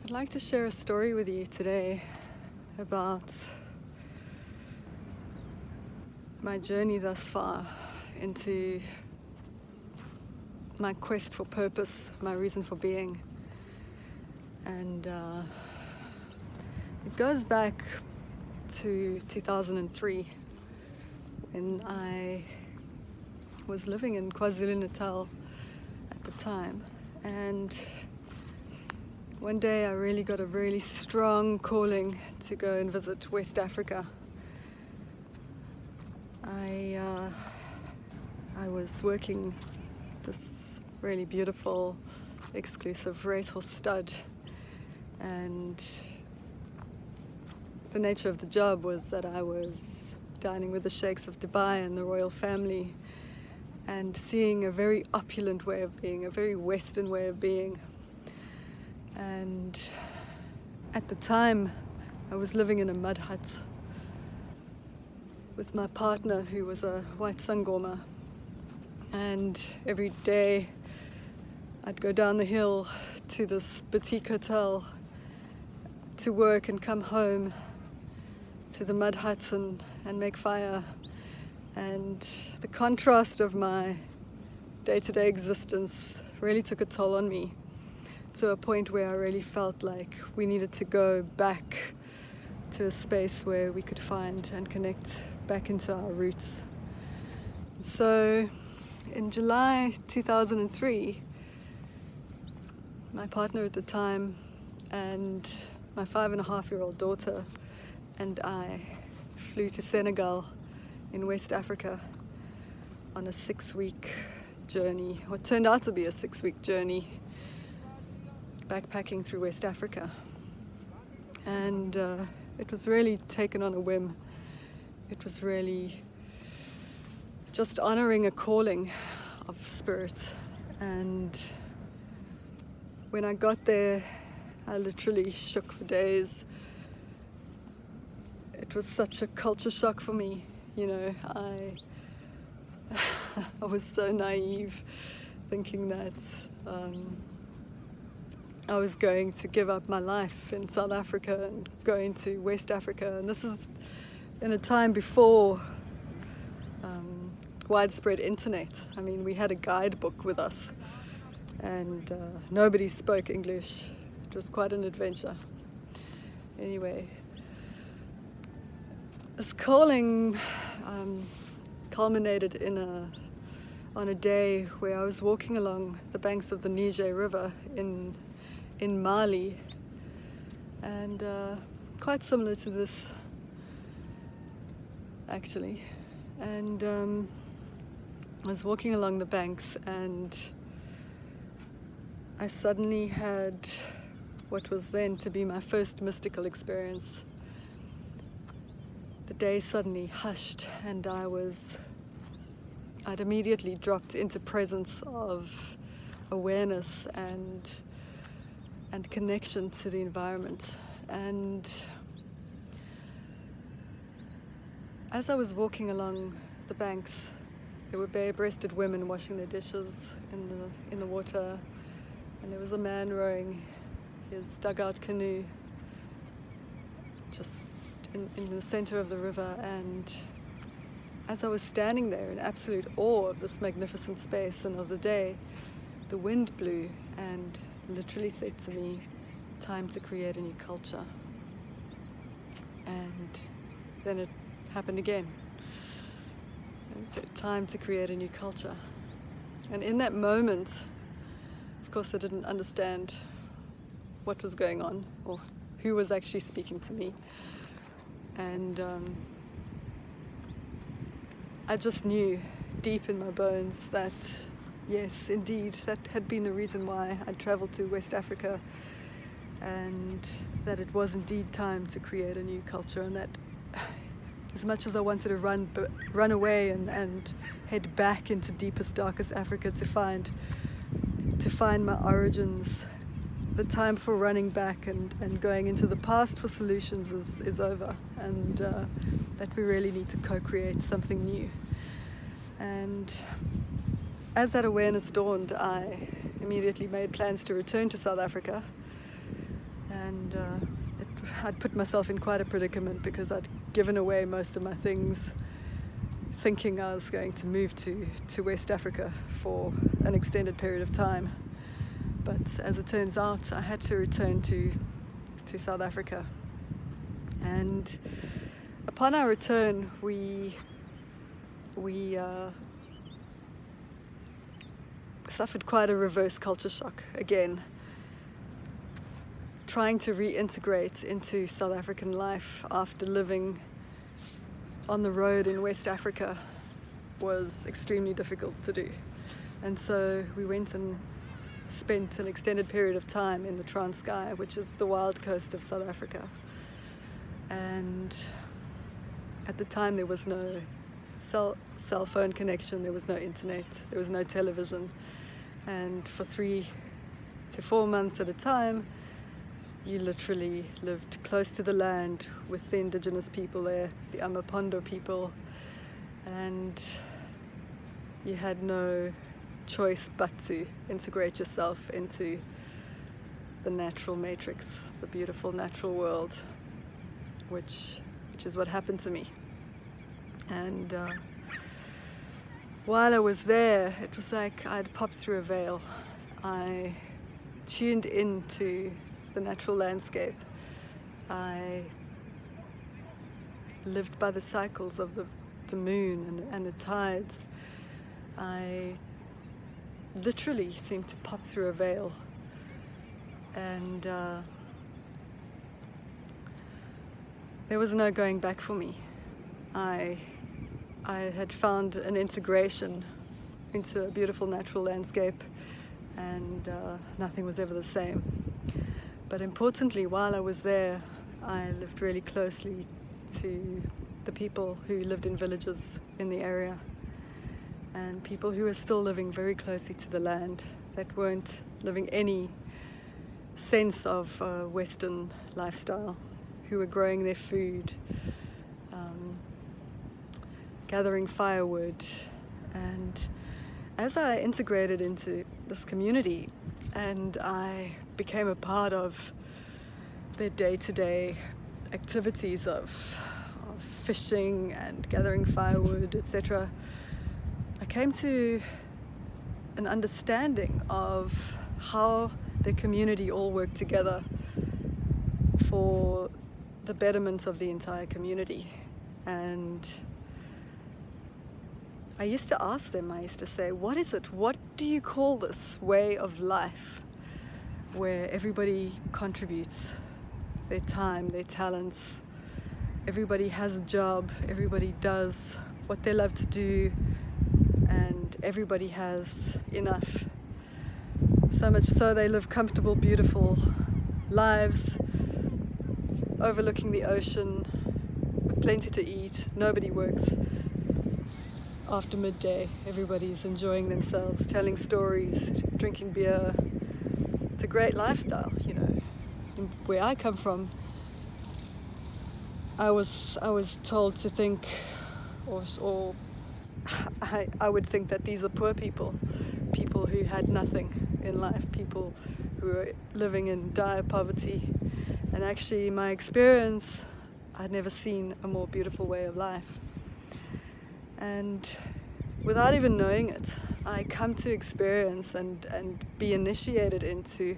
I'd like to share a story with you today about my journey thus far into my quest for purpose, my reason for being. And it goes back to 2003 when I was living in KwaZulu-Natal at the time. And one day I really got a really strong calling to go and visit West Africa. I was working this really beautiful, exclusive racehorse stud, and the nature of the job was that I was dining with the sheikhs of Dubai and the royal family and seeing a very opulent way of being, a very Western way of being. And at the time, I was living in a mud hut with my partner, who was a white Sangoma. And every day, I'd go down the hill to this boutique hotel to work and come home to the mud hut and make fire. And the contrast of my day-to-day existence really took a toll on me, to a point where I really felt like we needed to go back to a space where we could find and connect back into our roots. So in July 2003, my partner at the time and my 5.5-year-old daughter and I flew to Senegal in West Africa on a 6-week journey, what turned out to be a 6-week journey, backpacking through West Africa. And it was really taken on a whim. It was really just honoring a calling of spirit. And when I got there, I literally shook for days. It was such a culture shock for me. You know, I was so naive, thinking that I was going to give up my life in South Africa and go into West Africa. And this is in a time before widespread internet. I mean, we had a guidebook with us and nobody spoke English. It was quite an adventure. Anyway, this calling culminated on a day where I was walking along the banks of the Niger River in Mali, and quite similar to this actually. And I was walking along the banks and I suddenly had what was then to be my first mystical experience. The day suddenly hushed and I'd immediately dropped into presence of awareness and connection to the environment. And as I was walking along the banks, there were bare-breasted women washing their dishes in the water, and there was a man rowing his dugout canoe just in the center of the river. And as I was standing there in absolute awe of this magnificent space and of the day, the wind blew and literally said to me, "Time to create a new culture." And then it happened again. And it said, "Time to create a new culture." And in that moment, of course, I didn't understand what was going on or who was actually speaking to me. And I just knew deep in my bones that yes, indeed, that had been the reason why I'd traveled to West Africa, and that it was indeed time to create a new culture. And that as much as I wanted to run away and head back into deepest, darkest Africa to find my origins, the time for running back and going into the past for solutions is over, and that we really need to co-create something new. And as that awareness dawned, I immediately made plans to return to South Africa and I'd put myself in quite a predicament because I'd given away most of my things thinking I was going to move to West Africa for an extended period of time. But as it turns out, I had to return to South Africa. And upon our return, we suffered quite a reverse culture shock again. Trying to reintegrate into South African life after living on the road in West Africa was extremely difficult to do. And so we went and spent an extended period of time in the Transkei, which is the wild coast of South Africa. And at the time there was no cell phone connection, there was no internet, there was no television. And for 3 to 4 months at a time, you literally lived close to the land with the indigenous people there, the Amapondo people, and you had no choice but to integrate yourself into the natural matrix, the beautiful natural world, which is what happened to me. And while I was there, it was like I'd popped through a veil. I tuned into the natural landscape. I lived by the cycles of the moon and the tides. I literally seemed to pop through a veil. And there was no going back for me. I had found an integration into a beautiful natural landscape, and nothing was ever the same. But importantly, while I was there, I lived really closely to the people who lived in villages in the area, and people who were still living very closely to the land, that weren't living any sense of Western lifestyle, who were growing their food, gathering firewood. And as I integrated into this community and I became a part of their day-to-day activities of fishing and gathering firewood, etc., I came to an understanding of how the community all worked together for the betterment of the entire community. And I used to ask them, I used to say, what is it? What do you call this way of life where everybody contributes their time, their talents, everybody has a job, everybody does what they love to do, and everybody has enough? So much so they live comfortable, beautiful lives, overlooking the ocean, with plenty to eat. Nobody works after midday. Everybody's enjoying themselves, telling stories, drinking beer. It's a great lifestyle, you know. And where I come from, I was told to think, or I would think that these are poor people who had nothing in life, people who were living in dire poverty. And actually, in my experience, I'd never seen a more beautiful way of life. And without even knowing it, I come to experience and be initiated into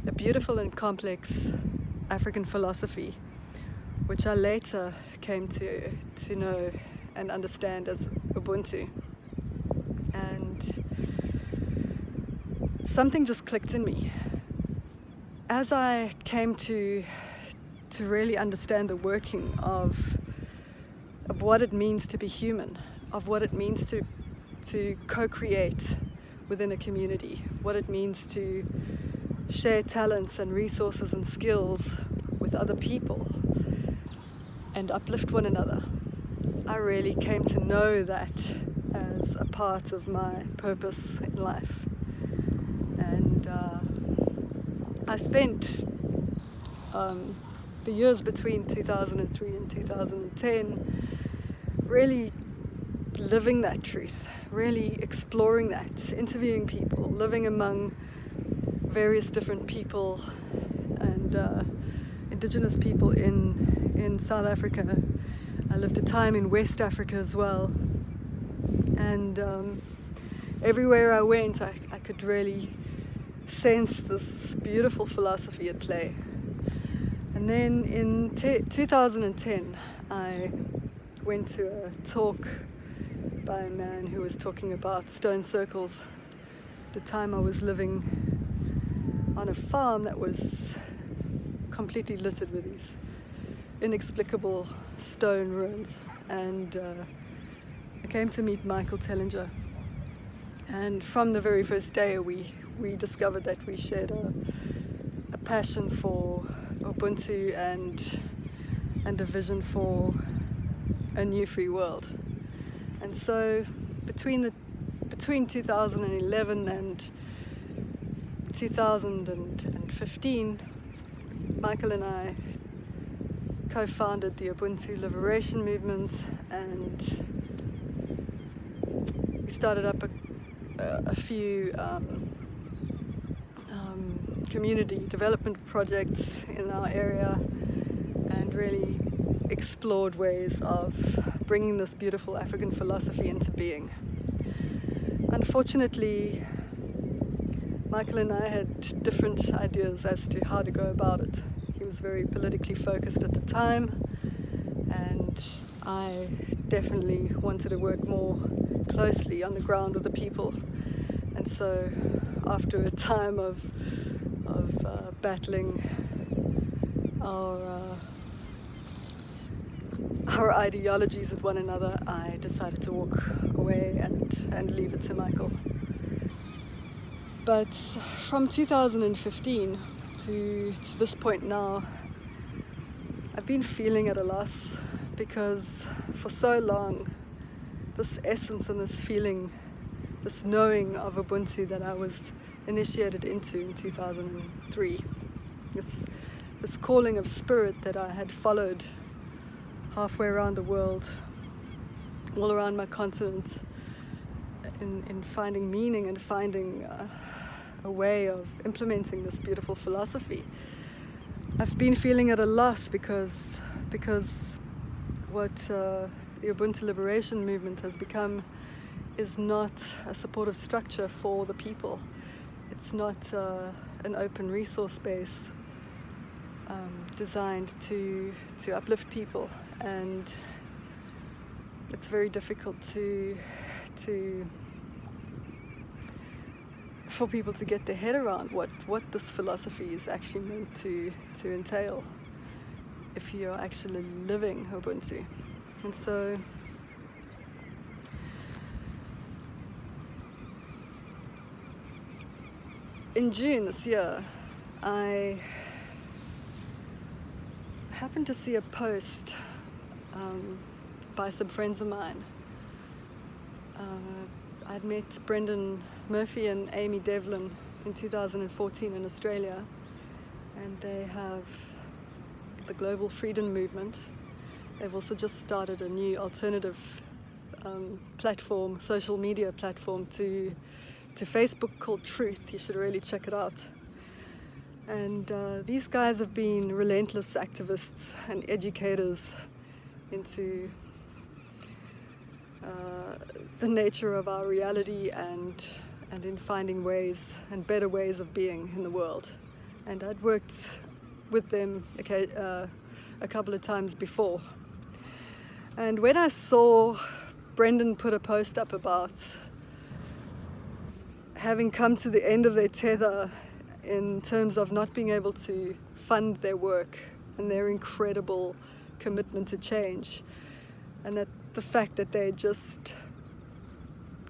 a beautiful and complex African philosophy, which I later came to know and understand as Ubuntu. And something just clicked in me. As I came to really understand the working of what it means to be human, of what it means to co-create within a community, what it means to share talents and resources and skills with other people and uplift one another, I really came to know that as a part of my purpose in life. And I spent the years between 2003 and 2010 really living that truth, really exploring that, interviewing people, living among various different people, and indigenous people in South Africa. I lived a time in West Africa as well, and everywhere I went I could really sense this beautiful philosophy at play. And then in 2010 I went to a talk by a man who was talking about stone circles. At the time I was living on a farm that was completely littered with these inexplicable stone ruins, and I came to meet Michael Tellinger, and from the very first day we discovered that we shared a passion for Ubuntu and a vision for a new free world. And so between 2011 and 2015, Michael and I co-founded the Ubuntu Liberation Movement, and we started up a few community development projects in our area, and really explored ways of bringing this beautiful African philosophy into being. Unfortunately, Michael and I had different ideas as to how to go about it. He was very politically focused at the time, and I definitely wanted to work more closely on the ground with the people. And so after a time of battling our ideologies with one another, I decided to walk away and leave it to Michael. But from 2015 to this point now, I've been feeling at a loss, because for so long this essence and this feeling, this knowing of Ubuntu that I was initiated into in 2003, this calling of spirit that I had followed halfway around the world, all around my continent, in finding meaning and finding a way of implementing this beautiful philosophy. I've been feeling at a loss because what the Ubuntu Liberation Movement has become is not a supportive structure for the people. It's not an open resource base designed to uplift people, and it's very difficult for people to get their head around what this philosophy is actually meant to entail if you're actually living Ubuntu. And so in June this year, I happened to see a post by some friends of mine. I'd met Brendan Murphy and Amy Devlin in 2014 in Australia, and they have the Global Freedom Movement. They've also just started a new alternative platform, social media platform to Facebook called Truth. You should really check it out. And these guys have been relentless activists and educators into the nature of our reality and in finding ways and better ways of being in the world. And I'd worked with them a couple of times before. And when I saw Brendan put a post up about having come to the end of their tether in terms of not being able to fund their work and their incredible commitment to change, and that the fact that they just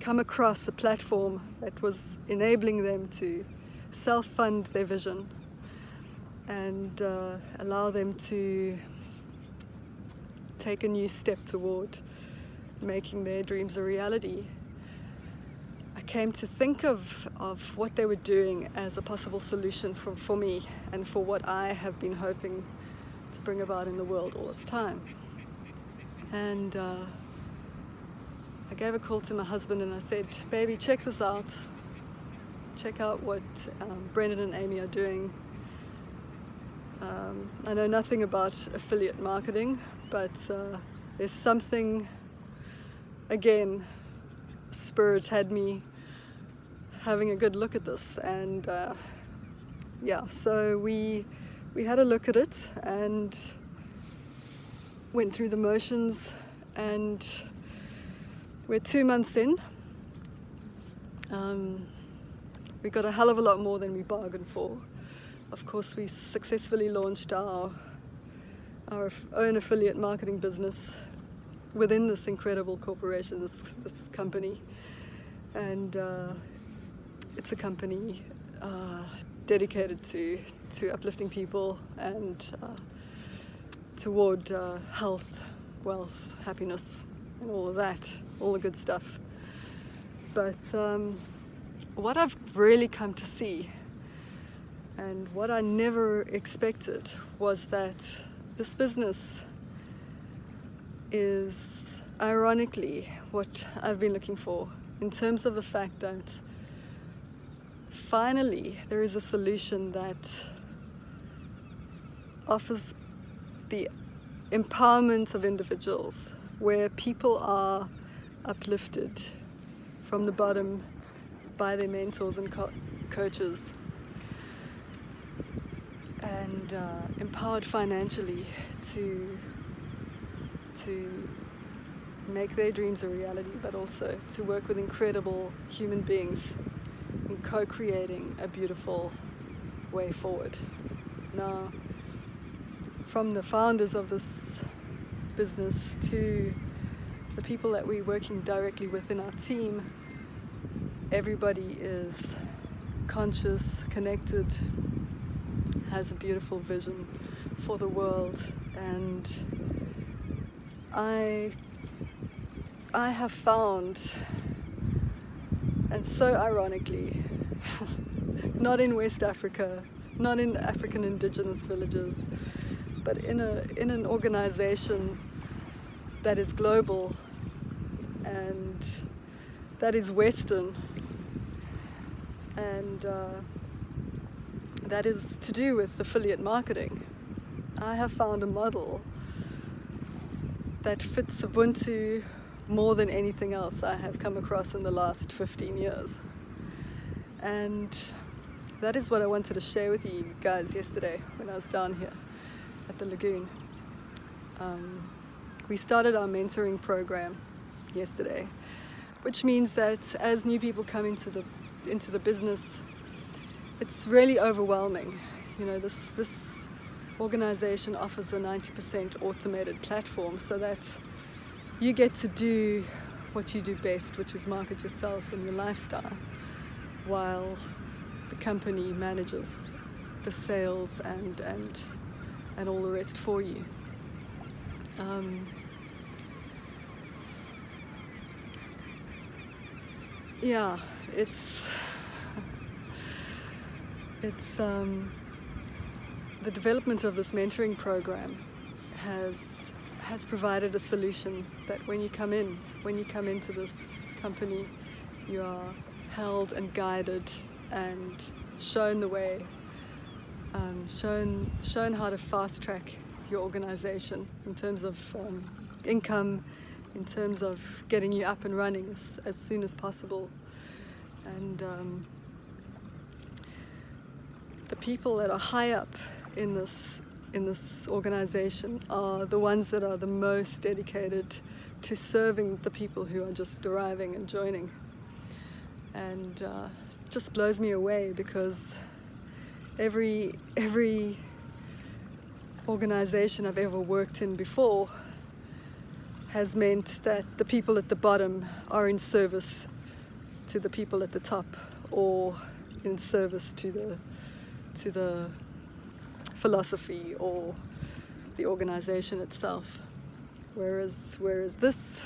come across a platform that was enabling them to self-fund their vision and allow them to take a new step toward making their dreams a reality, I came to think of what they were doing as a possible solution for me and for what I have been hoping to bring about in the world all this time. And I gave a call to my husband and I said, baby, check this out. Check out what Brendan and Amy are doing. I know nothing about affiliate marketing, but there's something, again, Spirit had me having a good look at this, and so we had a look at it and went through the motions, and we're 2 months in. We got a hell of a lot more than we bargained for. Of course, we successfully launched our own affiliate marketing business within this incredible corporation, this company. And it's a company dedicated to uplifting people and toward health, wealth, happiness, and all of that, all the good stuff. But what I've really come to see, and what I never expected, was that this business is ironically what I've been looking for, in terms of the fact that finally there is a solution that offers the empowerment of individuals, where people are uplifted from the bottom by their mentors and coaches, and empowered financially to make their dreams a reality, but also to work with incredible human beings in co-creating a beautiful way forward. Now, from the founders of this business to the people that we're working directly with in our team, everybody is conscious, connected, has a beautiful vision for the world, and I have found, and so ironically, not in West Africa, not in African indigenous villages, but in an organization that is global and that is Western, and that is to do with affiliate marketing. I have found a model that fits Ubuntu more than anything else I have come across in the last 15 years. And that is what I wanted to share with you guys yesterday when I was down here at the lagoon. We started our mentoring program yesterday, which means that as new people come into the business, it's really overwhelming. You know, this organization offers a 90% automated platform, so that you get to do what you do best, which is market yourself and your lifestyle, while the company manages the sales and all the rest for you. It's the development of this mentoring program has provided a solution that when you come into this company, you are held and guided and shown the way, shown how to fast track your organization in terms of income, in terms of getting you up and running as soon as possible. And the people that are high up in this organization are the ones that are the most dedicated to serving the people who are just arriving and joining. And it just blows me away, because every organization I've ever worked in before has meant that the people at the bottom are in service to the people at the top, or in service to the philosophy or the organization itself. Whereas this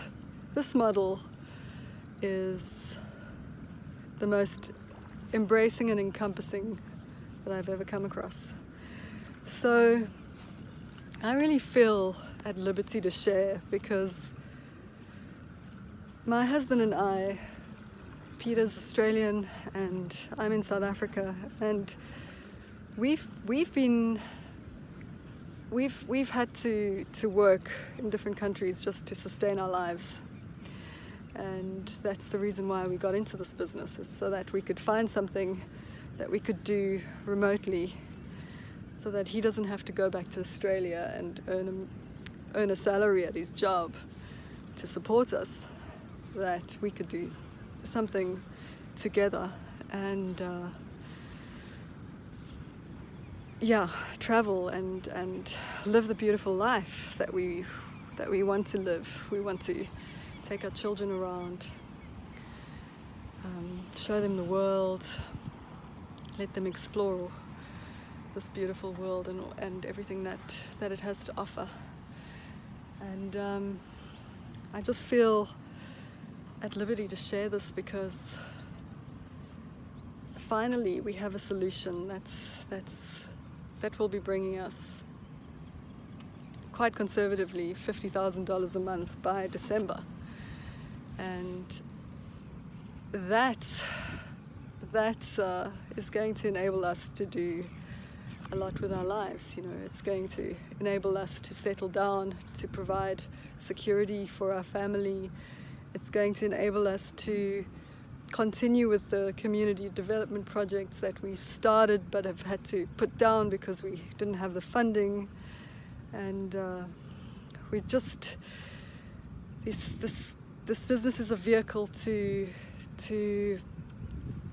model is the most embracing and encompassing that I've ever come across. So I really feel at liberty to share, because my husband and I, Peter's Australian and I'm in South Africa, and we've been we've had to work in different countries just to sustain our lives. And that's the reason why we got into this business, is so that we could find something that we could do remotely, so that he doesn't have to go back to Australia and earn a salary at his job to support us, that we could do something together and travel and live the beautiful life that we want to live. We want to take our children around, show them the world, let them explore this beautiful world and everything that it has to offer. And I just feel at liberty to share this because finally we have a solution that will be bringing us, quite conservatively, $50,000 a month by December. And that is going to enable us to do a lot with our lives. You know, it's going to enable us to settle down, to provide security for our family. It's going to enable us to continue with the community development projects that we've started but have had to put down because we didn't have the funding. And we just, this business is a vehicle to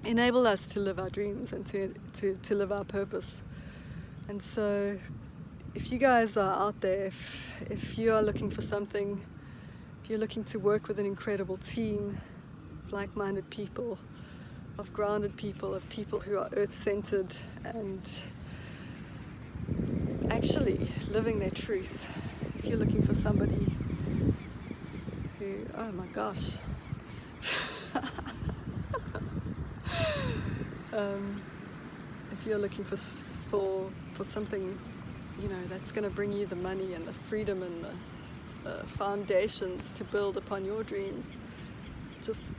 enable us to live our dreams and to live our purpose. And so if you guys are out there, if you are looking for something, if you're looking to work with an incredible team of like-minded people, of grounded people, of people who are earth-centered and actually living their truth, if you're looking for somebody who, oh my gosh, if you're looking for something, you know, that's going to bring you the money and the freedom and the foundations to build upon your dreams, just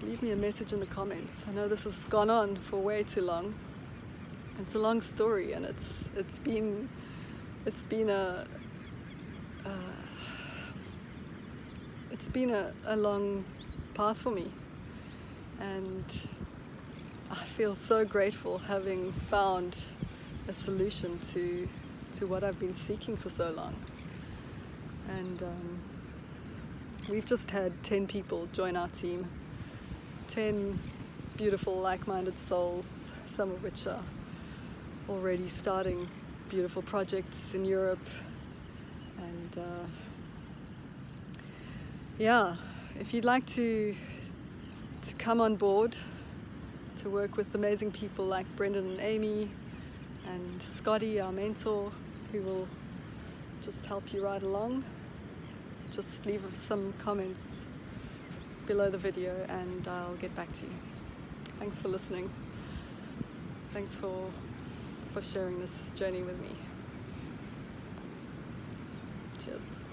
leave me a message in the comments. I know this has gone on for way too long. It's a long story, and it's been a long path for me, and I feel so grateful having found a solution to what I've been seeking for so long. And we've just had 10 people join our team, 10 beautiful like-minded souls, some of which are already starting beautiful projects in Europe. And if you'd like to come on board to work with amazing people like Brendan and Amy and Scotty, our mentor, who will just help you ride along, just leave some comments below the video and I'll get back to you. Thanks for listening. Thanks for sharing this journey with me. Cheers.